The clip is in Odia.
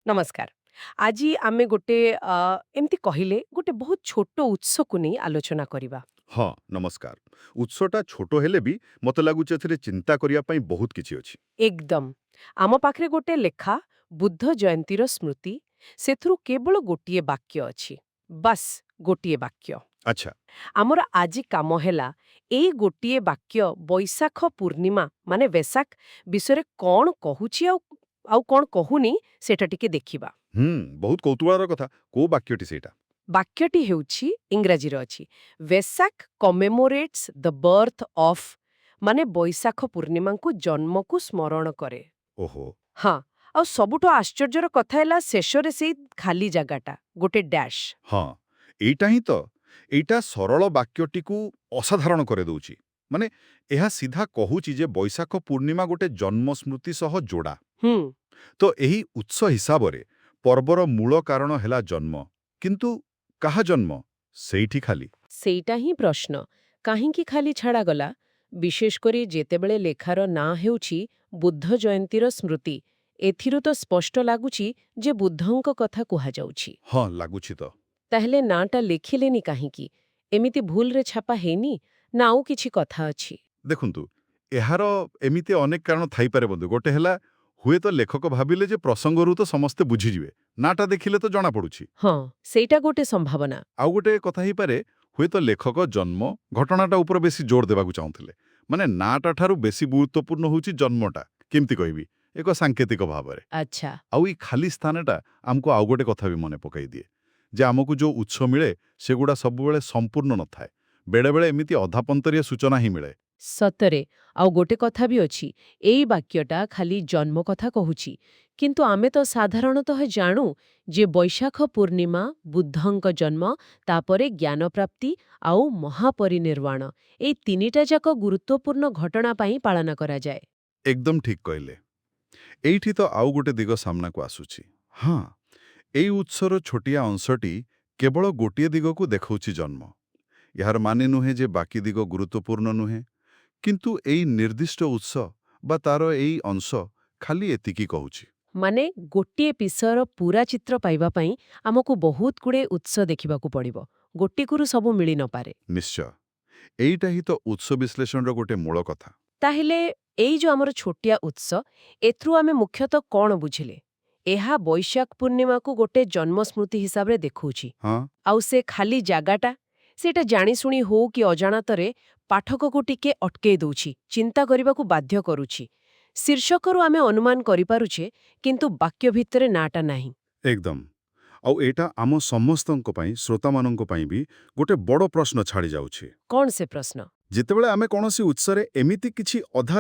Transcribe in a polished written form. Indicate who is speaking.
Speaker 1: नमस्कार। ଆଜି ଆମେ ଗୋଟେ ଏମିତି କହିଲେ ଗୋଟେ ବହୁତ ଛୋଟ ଉତ୍ସକୁ ନେଇ ଆଲୋଚନା କରିବା।
Speaker 2: ହଁ, ନମସ୍କାର। ଉତ୍ସଟା ଛୋଟ ହେଲେ ବି ମୋତେ ଲାଗୁଛି ଏଥିରେ ଚିନ୍ତା କରିବା ପାଇଁ ବହୁତ କିଛି ଅଛି।
Speaker 1: ଏକଦମ। ଆମ ପାଖରେ ଗୋଟେ ଲେଖା ବୁଦ୍ଧ ଜୟନ୍ତୀର ସ୍ମୃତି, ସେଥିରୁ କେବଳ ଗୋଟିଏ ବାକ୍ୟ ଅଛି। ବାସ୍ ଗୋଟିଏ ବାକ୍ୟ।
Speaker 2: ଆଚ୍ଛା,
Speaker 1: ଆମର ଆଜି କାମ ହେଲା ଏଇ ଗୋଟିଏ ବାକ୍ୟ ବୈଶାଖ ପୂର୍ଣ୍ଣିମା ମାନେ ବେସାକ ବିଷୟରେ କଣ କହୁଛି ଆଉ ଆଉ କଣ କହୁନି ସେଟା ଟିକେ ଦେଖିବା।
Speaker 2: ବହୁତ କୌତୁହଳର କଥା। କୋଉ ବାକ୍ୟଟି ସେଇଟା?
Speaker 1: ବାକ୍ୟଟି ହେଉଛି ଇଂରାଜୀର ଅଛି ଭେସାକ୍ କମେମୋରେଟ୍ସ ଦ ବର୍ଥ ଅଫ୍ ମାନେ ବୈଶାଖ ପୂର୍ଣ୍ଣିମାଙ୍କୁ ଜନ୍ମକୁ ସ୍ମରଣ କରେ।
Speaker 2: ଓହୋ,
Speaker 1: ହଁ, ଆଉ ସବୁଠୁ ଆଶ୍ଚର୍ଯ୍ୟର କଥା ହେଲା ଶେଷରେ ସେଇ ଖାଲି ଜାଗାଟା ଗୋଟେ ଡ୍ୟାଶ୍।
Speaker 2: ହଁ, ଏଇଟା ହିଁ ତ। ଏଇଟା ସରଳ ବାକ୍ୟଟିକୁ ଅସାଧାରଣ କରିଦେଉଛି। ମାନେ, ଏହା ସିଧା କହୁଛି ଯେ ବୈଶାଖ ପୂର୍ଣ୍ଣିମା ଗୋଟେ ଜନ୍ମ ସ୍ମୃତି ସହ ଯୋଡ଼ା।
Speaker 1: ହୁଁ।
Speaker 2: ତ ଏହି ଉତ୍ସ ହିସାବରେ ପର୍ବର ମୂଳ କାରଣ ହେଲା ଜନ୍ମ। କିନ୍ତୁ କାହା ଜନ୍ମ? ସେଇଠି ଖାଲି।
Speaker 1: ସେଇଟା ହିଁ ପ୍ରଶ୍ନ। କାହିଁକି ଖାଲି ଛାଡ଼ାଗଲା? ବିଶେଷ କରି ଯେତେବେଳେ ଲେଖାର ନାଁ ହେଉଛି ବୁଦ୍ଧ ଜୟନ୍ତୀର ସ୍ମୃତି, ଏଥିରୁ ତ ସ୍ପଷ୍ଟ ଲାଗୁଛି ଯେ ବୁଦ୍ଧଙ୍କ କଥା କୁହାଯାଉଛି।
Speaker 2: ହଁ, ଲାଗୁଛି ତ।
Speaker 1: ତାହେଲେ ନାଁଟା ଲେଖିଲେନି କାହିଁକି? ଏମିତି ଭୁଲରେ ଛାପା ହେଇନି ନା ଆଉ କିଛି କଥା ଅଛି?
Speaker 2: ଦେଖନ୍ତୁ, ଏହାର ଏମିତି ଅନେକ କାରଣ ଥାଇପାରେ ବନ୍ଧୁ। ଗୋଟେ ହେଲା, ହୁଏତ ଲେଖକ ଭାବିଲେ ଯେ ପ୍ରସଙ୍ଗରୁ ତ ସମସ୍ତେ ବୁଝିଯିବେ। ନାଁଟା ଦେଖିଲେ ତ ଜଣାପଡ଼ୁଛି।
Speaker 1: ହଁ, ସେଇଟା ଗୋଟେ ସମ୍ଭାବନା।
Speaker 2: ଆଉ ଗୋଟେ କଥା ହେଇପାରେ, ହୁଏତ ଲେଖକ ଜନ୍ମ ଘଟଣାଟା ଉପରେ ବେଶୀ ଜୋର ଦେବାକୁ ଚାହୁଁଥିଲେ। ମାନେ ନାଁଟା ଠାରୁ ବେଶୀ ଗୁରୁତ୍ୱପୂର୍ଣ୍ଣ ହେଉଛି ଜନ୍ମଟା। କେମିତି କହିବି? ଏକ ସାଙ୍କେତିକ ଭାବରେ।
Speaker 1: ଆଚ୍ଛା।
Speaker 2: ଆଉ ଏଇ ଖାଲି ସ୍ଥାନଟା ଆମକୁ ଆଉ ଗୋଟେ କଥା ବି ମନେ ପକାଇ ଦିଏ, ଯେ ଆମକୁ ଯୋଉ ଉତ୍ସ ମିଳେ ସେଗୁଡ଼ା ସବୁବେଳେ ସମ୍ପୂର୍ଣ୍ଣ ନଥାଏ। ବେଳେବେଳେ ଏମିତି ଅଧାପନ୍ତରିଆ ସୂଚନା ହିଁ ମିଳେ।
Speaker 1: ସତରେ। ଆଉ ଗୋଟେ କଥା ବି ଅଛି, ଏଇ ବାକ୍ୟଟା ଖାଲି ଜନ୍ମ କଥା କହୁଛି। କିନ୍ତୁ ଆମେ ତ ସାଧାରଣତଃ ଜାଣୁ ଯେ ବୈଶାଖ ପୂର୍ଣ୍ଣିମା ବୁଦ୍ଧଙ୍କ ଜନ୍ମ, ତାପରେ ଜ୍ଞାନପ୍ରାପ୍ତି ଆଉ ମହାପରିନିର୍ବାଣ, ଏଇ ତିନିଟା ଯାକ ଗୁରୁତ୍ୱପୂର୍ଣ୍ଣ ଘଟଣା ପାଇଁ ପାଳନ କରାଯାଏ।
Speaker 2: ଏକଦମ ଠିକ୍ କହିଲେ। ଏଇଠି ତ ଆଉ ଗୋଟେ ଦିଗ ସାମ୍ନାକୁ ଆସୁଛି। ହଁ, ଏଇ ଉତ୍ସର ଛୋଟିଆ ଅଂଶଟି କେବଳ ଗୋଟିଏ ଦିଗକୁ ଦେଖାଉଛି ଜନ୍ମ। ଏହାର ମାନେ ନୁହେଁ ଯେ ବାକି ଦିଗ ଗୁରୁତ୍ୱପୂର୍ଣ୍ଣ ନୁହେଁ। କିନ୍ତୁ ଏଇ ନିର୍ଦ୍ଦିଷ୍ଟ ଉତ୍ସ ବା ତାର ଏଇ ଅଂଶ ଖାଲି ଏତିକି କହୁଛି।
Speaker 1: ମାନେ ଗୋଟିଏ ପିସର ପୂରା ଚିତ୍ର ପାଇବା ପାଇଁ ଆମକୁ ବହୁତ ଗୁଡ଼େ ଉତ୍ସ ଦେଖିବାକୁ ପଡ଼ିବ। ଗୋଟିକୁରୁ ସବୁ ମିଳି ନପାରେ।
Speaker 2: ନିଶ୍ଚୟ। ଏଇଟା ହିଁ ତ ଉତ୍ସ ବିଶ୍ଳେଷଣର ଗୋଟେ ମୂଳ କଥା।
Speaker 1: ତାହେଲେ ଏଇ ଯୋଉ ଆମର ଛୋଟିଆ ଉତ୍ସ, ଏଥିରୁ ଆମେ ମୁଖ୍ୟତଃ କଣ ବୁଝିଲେ? ଏହା ବୈଶାଖ ପୂର୍ଣ୍ଣିମାକୁ ଗୋଟେ ଜନ୍ମ ସ୍ମୃତି ହିସାବରେ ଦେଖଉଛି।
Speaker 2: ହଁ,
Speaker 1: ଆଉ ସେ ଖାଲି ଜାଗାଟା, ସେଇଟା ଜାଣିଶୁଣି ହଉ କି ଅଜାଣତରେ ପାଠକକୁ ଟିକେ ଅଟକେଇ ଦଉଛି, ଚିନ୍ତା କରିବାକୁ ବାଧ୍ୟ କରୁଛି। ଶୀର୍ଷକରୁ ଆମେ ଅନୁମାନ କରିପାରୁଛେ, କିନ୍ତୁ ବାକ୍ୟ ଭିତରେ ନାଁଟା ନାହିଁ।
Speaker 2: ଏକଦମ। ଆଉ ଏଇଟା ଆମ ସମସ୍ତଙ୍କ ପାଇଁ, ଶ୍ରୋତାମାନଙ୍କ ପାଇଁ ବି ଗୋଟେ ବଡ଼ ପ୍ରଶ୍ନ ଛାଡ଼ି ଯାଉଛି।
Speaker 1: କଣ ସେ ପ୍ରଶ୍ନ?
Speaker 2: ଯେତେବେଳେ ଆମେ କୌଣସି ଉତ୍ସରେ ଏମିତି କିଛି ଅଧା